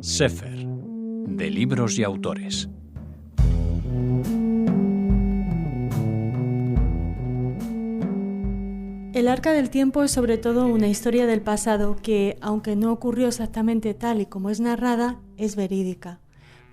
Sefer, de libros y autores. El Arca del Tiempo es sobre todo una historia del pasado que, aunque no ocurrió exactamente tal y como es narrada, es verídica.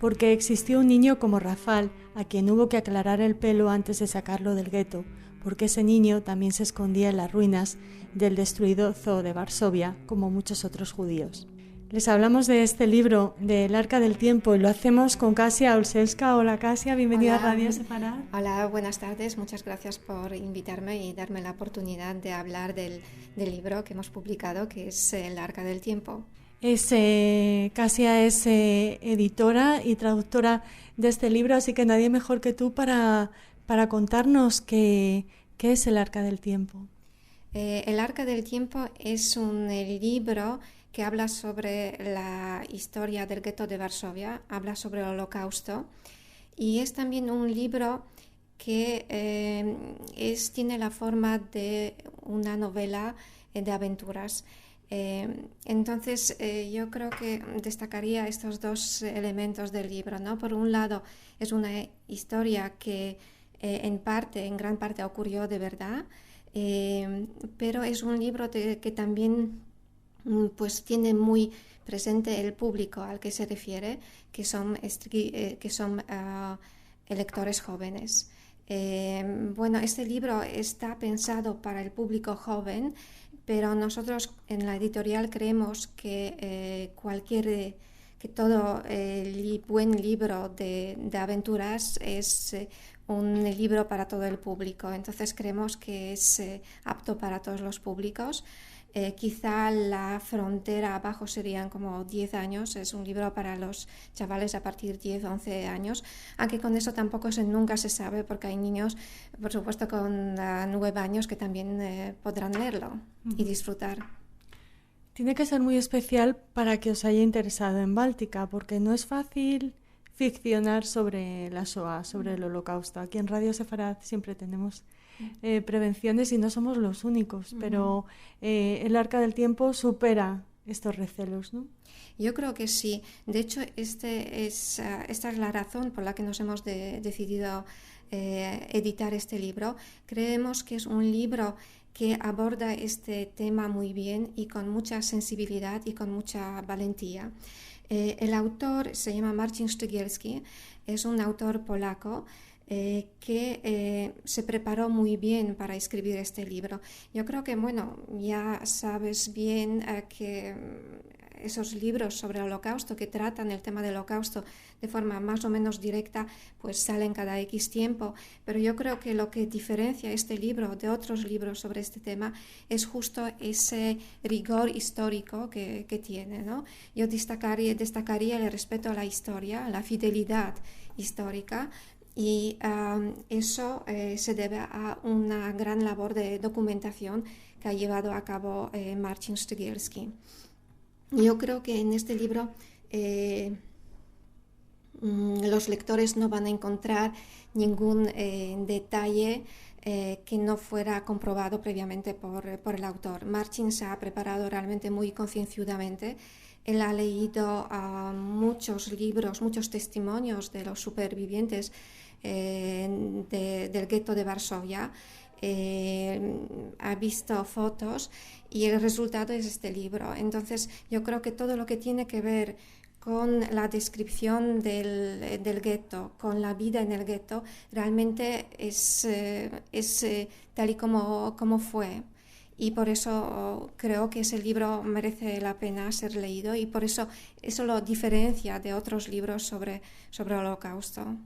Porque existió un niño como Rafal, a quien hubo que aclarar el pelo antes de sacarlo del gueto, porque ese niño también se escondía en las ruinas del destruido zoo de Varsovia, como muchos otros judíos. Les hablamos de este libro, del Arca del Tiempo, y lo hacemos con Kasia Olszewska. Hola Kasia, bienvenida a Radio Sefarad. Hola, buenas tardes, muchas gracias por invitarme y darme la oportunidad de hablar del libro que hemos publicado, que es El Arca del Tiempo. Kasia es editora y traductora de este libro, así que nadie mejor que tú para contarnos qué es El Arca del Tiempo. El Arca del Tiempo es un libro que habla sobre la historia del gueto de Varsovia, habla sobre el Holocausto, y es también un libro que tiene la forma de una novela de aventuras. Entonces yo creo que destacaría estos dos elementos del libro, ¿no? Por un lado, es una historia que en gran parte ocurrió de verdad, pero es un libro que también pues tiene muy presente el público al que se refiere, que son lectores jóvenes. Bueno, este libro está pensado para el público joven, pero nosotros en la editorial creemos que todo buen libro de aventuras es un libro para todo el público. Entonces creemos que es apto para todos los públicos. Quizá la frontera abajo serían como 10 años, es un libro para los chavales a partir de 10, 11 años, aunque con eso tampoco nunca se sabe, porque hay niños, por supuesto, con 9 años que también podrán leerlo y disfrutar. Tiene que ser muy especial para que os haya interesado en Báltica, porque no es fácil ficcionar sobre la Shoah, sobre el Holocausto. Aquí en Radio Sefarad siempre tenemos prevenciones y no somos los únicos, pero el Arca del Tiempo supera estos recelos, ¿no? Yo creo que sí. De hecho, esta es la razón por la que nos hemos decidido editar este libro. Creemos que es un libro que aborda este tema muy bien y con mucha sensibilidad y con mucha valentía. El autor se llama Marcin Sztygielski, es un autor polaco que se preparó muy bien para escribir este libro. Yo creo que, bueno, ya sabes bien que esos libros sobre el Holocausto que tratan el tema del Holocausto de forma más o menos directa, pues salen cada X tiempo, pero yo creo que lo que diferencia este libro de otros libros sobre este tema es justo ese rigor histórico que tiene, ¿no? Yo destacaría el respeto a la historia, la fidelidad histórica, y eso se debe a una gran labor de documentación que ha llevado a cabo Marcin Sztygielski. Yo creo que en este libro los lectores no van a encontrar ningún detalle que no fuera comprobado previamente por el autor. Marcin se ha preparado realmente muy concienzudamente. Él ha leído muchos libros, muchos testimonios de los supervivientes del gueto de Varsovia. Ha visto fotos y el resultado es este libro. Entonces yo creo que todo lo que tiene que ver con la descripción del gueto, con la vida en el gueto, realmente es tal y como fue. Y por eso creo que ese libro merece la pena ser leído y por eso lo diferencia de otros libros sobre el Holocausto.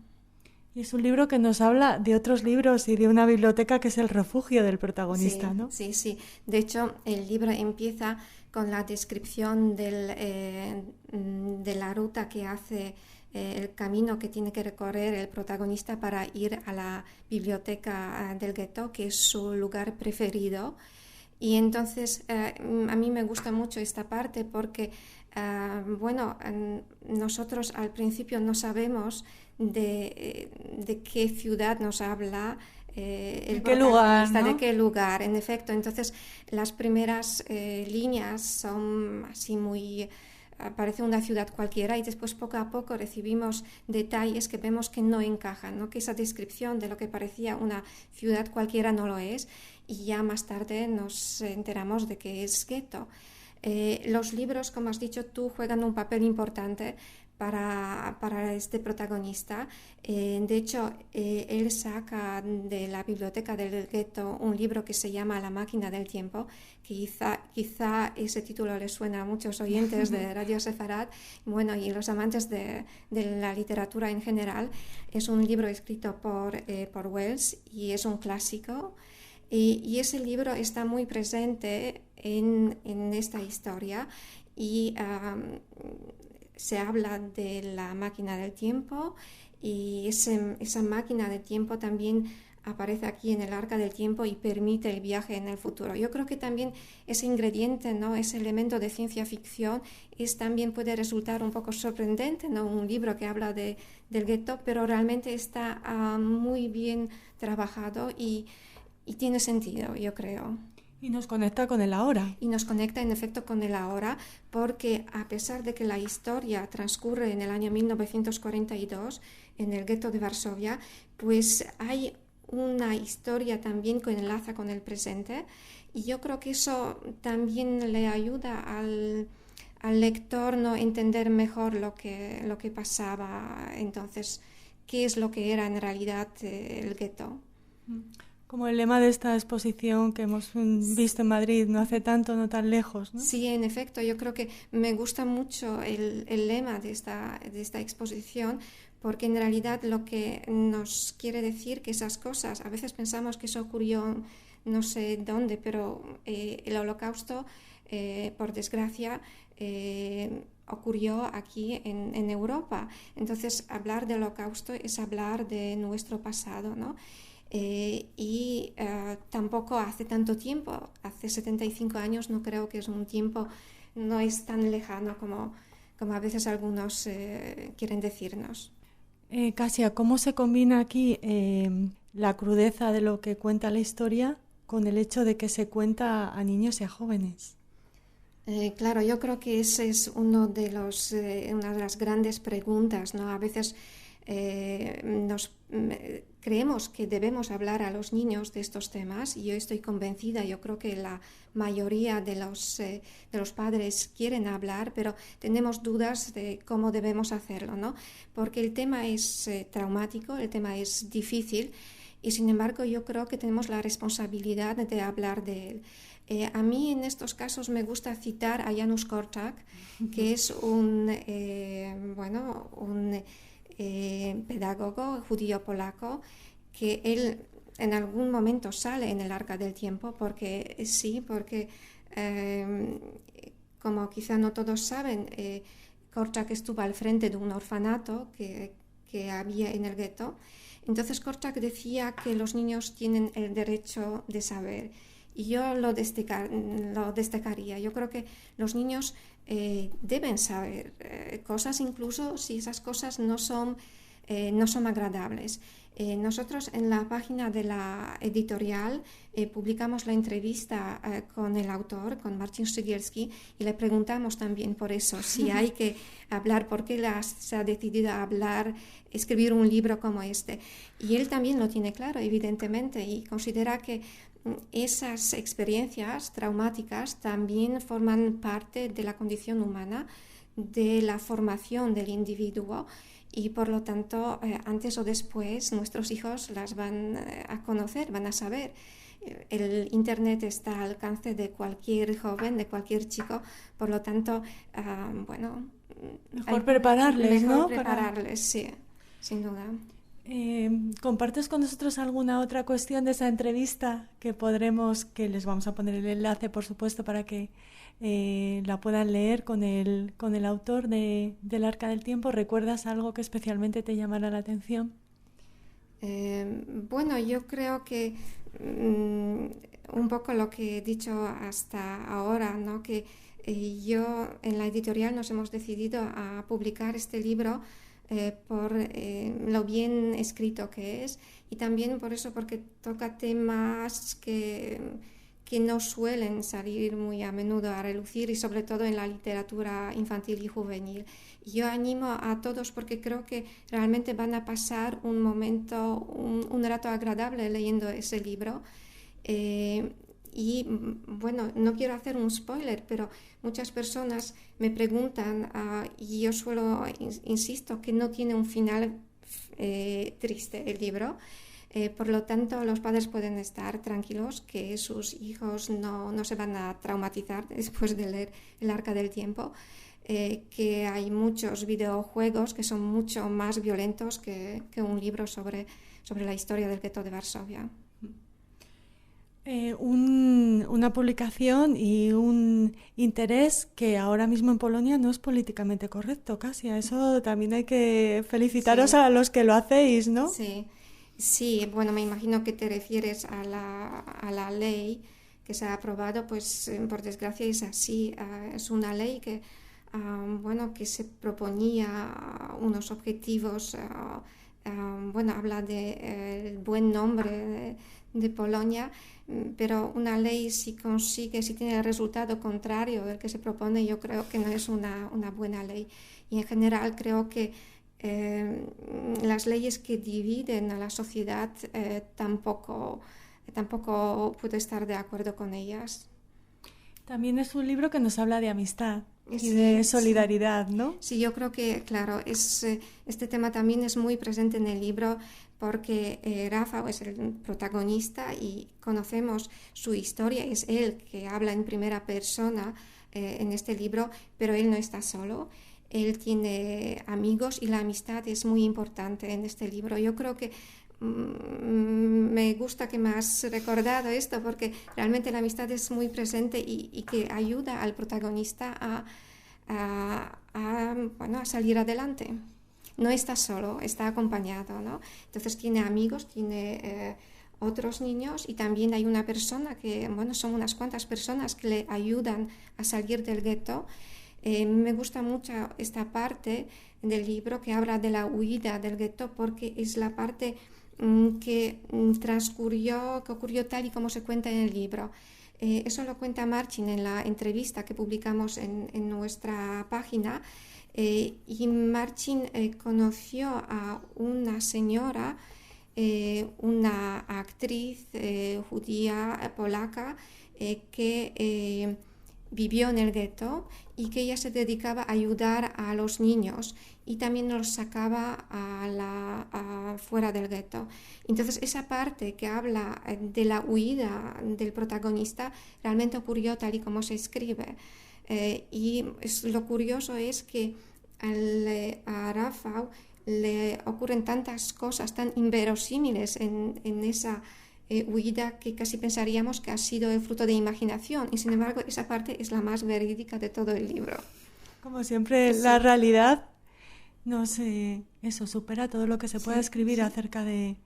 Y es un libro que nos habla de otros libros y de una biblioteca que es el refugio del protagonista, sí, ¿no? Sí. De hecho, el libro empieza con la descripción de la ruta que hace, el camino que tiene que recorrer el protagonista para ir a la biblioteca del gueto, que es su lugar preferido. Y entonces a mí me gusta mucho esta parte porque, nosotros al principio no sabemos de qué ciudad nos habla el protagonista, ¿no? De qué lugar, en efecto. Entonces las primeras líneas son así muy parece una ciudad cualquiera y después poco a poco recibimos detalles que vemos que no encajan, ¿no? Que esa descripción de lo que parecía una ciudad cualquiera no lo es, y ya más tarde nos enteramos de que es gueto. Los libros, como has dicho tú, juegan un papel importante para este protagonista. De hecho, él saca de la biblioteca del gueto un libro que se llama La máquina del tiempo, que quizá ese título le suena a muchos oyentes de Radio Sefarad, bueno, y los amantes de la literatura en general. Es un libro escrito por Wells y es un clásico. Y ese libro está muy presente en esta historia y se habla de la máquina del tiempo, y esa máquina del tiempo también aparece aquí en el Arca del Tiempo y permite el viaje en el futuro. Yo creo que también ese ingrediente, ¿no? Ese elemento de ciencia ficción también puede resultar un poco sorprendente, ¿no? Un libro que habla del gueto, pero realmente está muy bien trabajado y tiene sentido, yo creo. Y nos conecta con el ahora. Y nos conecta en efecto con el ahora, porque a pesar de que la historia transcurre en el año 1942, en el gueto de Varsovia, pues hay una historia también que enlaza con el presente, y yo creo que eso también le ayuda al lector, ¿no?, entender mejor lo que pasaba entonces, qué es lo que era en realidad el gueto. Como el lema de esta exposición que hemos visto en Madrid, no hace tanto, no tan lejos, ¿no? Sí, en efecto, yo creo que me gusta mucho el lema de esta exposición, porque en realidad lo que nos quiere decir que esas cosas, a veces pensamos que eso ocurrió no sé dónde, pero el Holocausto, por desgracia, ocurrió aquí en Europa. Entonces, hablar del Holocausto es hablar de nuestro pasado, ¿no? Y tampoco hace tanto tiempo, hace 75 años, no creo que es un tiempo, no es tan lejano como a veces algunos quieren decirnos. Kasia, ¿cómo se combina aquí la crudeza de lo que cuenta la historia con el hecho de que se cuenta a niños y a jóvenes? Claro, yo creo que ese es una de las grandes preguntas, ¿no? A veces creemos que debemos hablar a los niños de estos temas, y yo estoy convencida, yo creo que la mayoría de los padres quieren hablar, pero tenemos dudas de cómo debemos hacerlo, ¿no? Porque el tema es traumático, el tema es difícil, y sin embargo yo creo que tenemos la responsabilidad de hablar de él. A mí en estos casos me gusta citar a Janusz Korczak, que es un pedagogo judío polaco, que él en algún momento sale en el Arca del Tiempo, porque como quizá no todos saben, Korczak estuvo al frente de un orfanato que había en el gueto. Entonces Korczak decía que los niños tienen el derecho de saber, y yo lo destacaría. Yo creo que los niños deben saber cosas, incluso si esas cosas no son agradables. Nosotros en la página de la editorial publicamos la entrevista con el autor, con Marcin Szczygielski, y le preguntamos también por eso, si hay que hablar, por qué se ha decidido escribir un libro como este. Y él también lo tiene claro, evidentemente, y considera que esas experiencias traumáticas también forman parte de la condición humana, de la formación del individuo, y por lo tanto, antes o después, nuestros hijos las van a conocer, van a saber. El Internet está al alcance de cualquier joven, de cualquier chico, por lo tanto, mejor prepararles, ¿no? Mejor prepararles, sí, sin duda. ¿Compartes con nosotros alguna otra cuestión de esa entrevista que les vamos a poner el enlace, por supuesto, para que la puedan leer con el autor del Arca del Tiempo? ¿Recuerdas algo que especialmente te llamara la atención? Yo creo que un poco lo que he dicho hasta ahora, ¿no? Que yo en la editorial nos hemos decidido a publicar este libro por lo bien escrito que es, y también por eso, porque toca temas que que no suelen salir muy a menudo a relucir y sobre todo en la literatura infantil y juvenil. Yo animo a todos porque creo que realmente van a pasar un momento, un rato agradable leyendo ese libro. Y bueno, no quiero hacer un spoiler, pero muchas personas me preguntan y yo insisto que no tiene un final triste el libro. Por lo tanto, los padres pueden estar tranquilos que sus hijos no se van a traumatizar después de leer El Arca del Tiempo, que hay muchos videojuegos que son mucho más violentos que un libro sobre la historia del gueto de Varsovia. Una publicación y un interés que ahora mismo en Polonia no es políticamente correcto, casi. A eso también hay que felicitaros a los que lo hacéis, ¿no? Sí, bueno, me imagino que te refieres a la ley que se ha aprobado, pues por desgracia es así. Es una ley que, que se proponía unos objetivos, habla del buen nombre de Polonia, pero una ley si tiene el resultado contrario del que se propone, yo creo que no es una buena ley. Y en general creo que las leyes que dividen a la sociedad tampoco puedo estar de acuerdo con ellas. También es un libro que nos habla de amistad y de solidaridad, ¿no? Sí, yo creo que, claro, este tema también es muy presente en el libro porque Rafał es el protagonista y conocemos su historia, es él que habla en primera persona en este libro, pero él no está solo. Él tiene amigos y la amistad es muy importante en este libro. Yo creo que me gusta que me has recordado esto porque realmente la amistad es muy presente y que ayuda al protagonista a salir adelante. No está solo, está acompañado, ¿no? Entonces tiene amigos, tiene otros niños y también hay una persona son unas cuantas personas que le ayudan a salir del gueto. Me gusta mucho esta parte del libro que habla de la huida del gueto porque es la parte que ocurrió tal y como se cuenta en el libro. Eso lo cuenta Marcin en la entrevista que publicamos en nuestra página. Y Marcin conoció a una señora, una actriz judía polaca que vivió en el gueto y que ella se dedicaba a ayudar a los niños y también los sacaba fuera del gueto. Entonces esa parte que habla de la huida del protagonista realmente ocurrió tal y como se escribe. Lo curioso es que a Rafał le ocurren tantas cosas tan inverosímiles en esa huida que casi pensaríamos que ha sido el fruto de imaginación y sin embargo esa parte es la más verídica de todo el libro. Como siempre, la realidad supera todo lo que se pueda escribir acerca de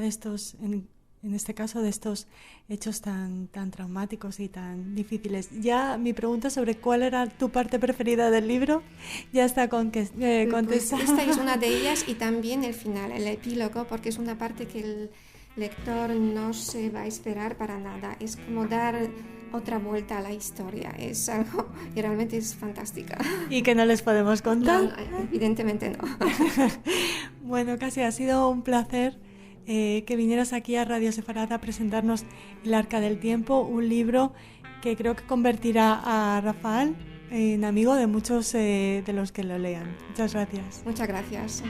estos, en este caso, de estos hechos tan traumáticos y tan difíciles. Ya mi pregunta sobre cuál era tu parte preferida del libro ya está contestada. Pues esta es una de ellas y también el final, el epílogo, porque es una parte que el lector no se va a esperar para nada. Es como dar otra vuelta a la historia. Es algo que realmente es fantástica. ¿Y que no les podemos contar? No, evidentemente no. Bueno, Casi, ha sido un placer que vinieras aquí a Radio Sefarad a presentarnos El Arca del Tiempo, un libro que creo que convertirá a Rafał en amigo de muchos de los que lo lean. Muchas gracias. Muchas gracias.